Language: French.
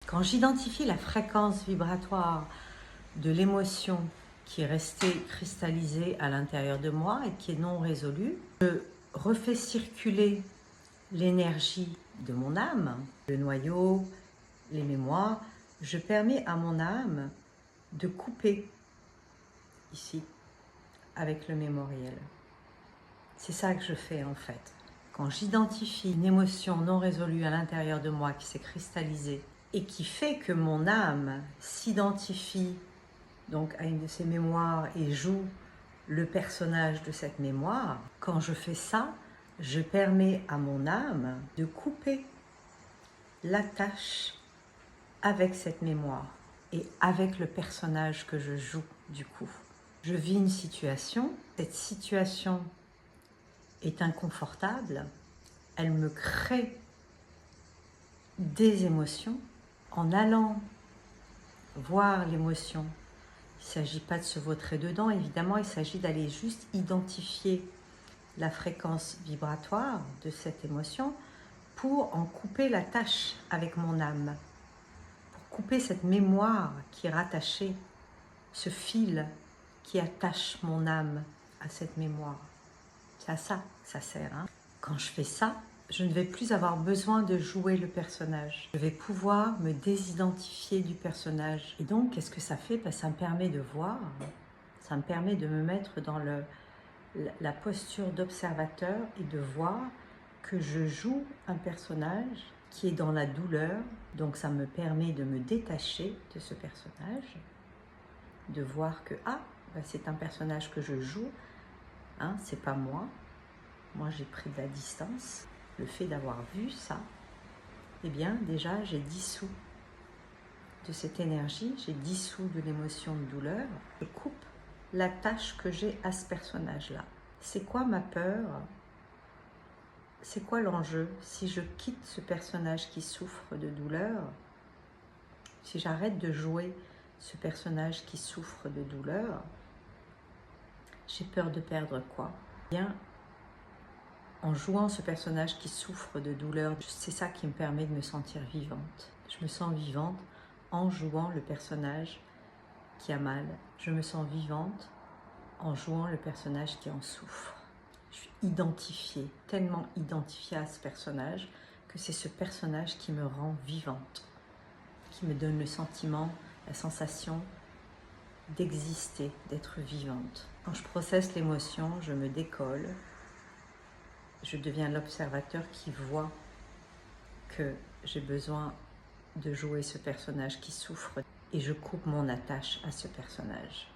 Quand j'identifie la fréquence vibratoire de l'émotion qui est restée cristallisée à l'intérieur de moi et qui est non résolue, je refais circuler l'énergie de mon âme, le noyau, les mémoires. Je permets à mon âme de couper ici avec le mémoriel. C'est ça que je fais en fait. Quand j'identifie une émotion non résolue à l'intérieur de moi qui s'est cristallisée et qui fait que mon âme s'identifie donc à une de ces mémoires et joue le personnage de cette mémoire, quand je fais ça, je permets à mon âme de couper l'attache avec cette mémoire et avec le personnage que je joue du coup. Je vis une situation, cette situation est inconfortable, elle me crée des émotions. En allant voir l'émotion, il ne s'agit pas de se vautrer dedans, évidemment, il s'agit d'aller juste identifier la fréquence vibratoire de cette émotion pour en couper la tâche avec mon âme, pour couper cette mémoire qui est rattachée, ce fil qui attache mon âme à cette mémoire. C'est à ça que ça sert. Quand je fais ça, je ne vais plus avoir besoin de jouer le personnage. Je vais pouvoir me désidentifier du personnage. Et donc, qu'est-ce que ça fait? Ça me permet de voir, ça me permet de me mettre dans la posture d'observateur et de voir que je joue un personnage qui est dans la douleur. Donc, ça me permet de me détacher de ce personnage, de voir que c'est un personnage que je joue, c'est pas moi. Moi, j'ai pris de la distance. Le fait d'avoir vu ça, eh bien, déjà, j'ai dissous de cette énergie, j'ai dissous de l'émotion de douleur. Je coupe l'attache que j'ai à ce personnage-là. C'est quoi ma peur? C'est quoi l'enjeu? Si je quitte ce personnage qui souffre de douleur, si j'arrête de jouer ce personnage qui souffre de douleur, j'ai peur de perdre quoi? Eh bien, en jouant ce personnage qui souffre de douleur, c'est ça qui me permet de me sentir vivante. Je me sens vivante en jouant le personnage qui a mal. Je me sens vivante en jouant le personnage qui en souffre. Je suis identifiée, tellement identifiée à ce personnage que c'est ce personnage qui me rend vivante, qui me donne le sentiment, la sensation d'exister, d'être vivante. Quand je processe l'émotion, je me décolle. Je deviens l'observateur qui voit que j'ai besoin de jouer ce personnage qui souffre et je coupe mon attache à ce personnage.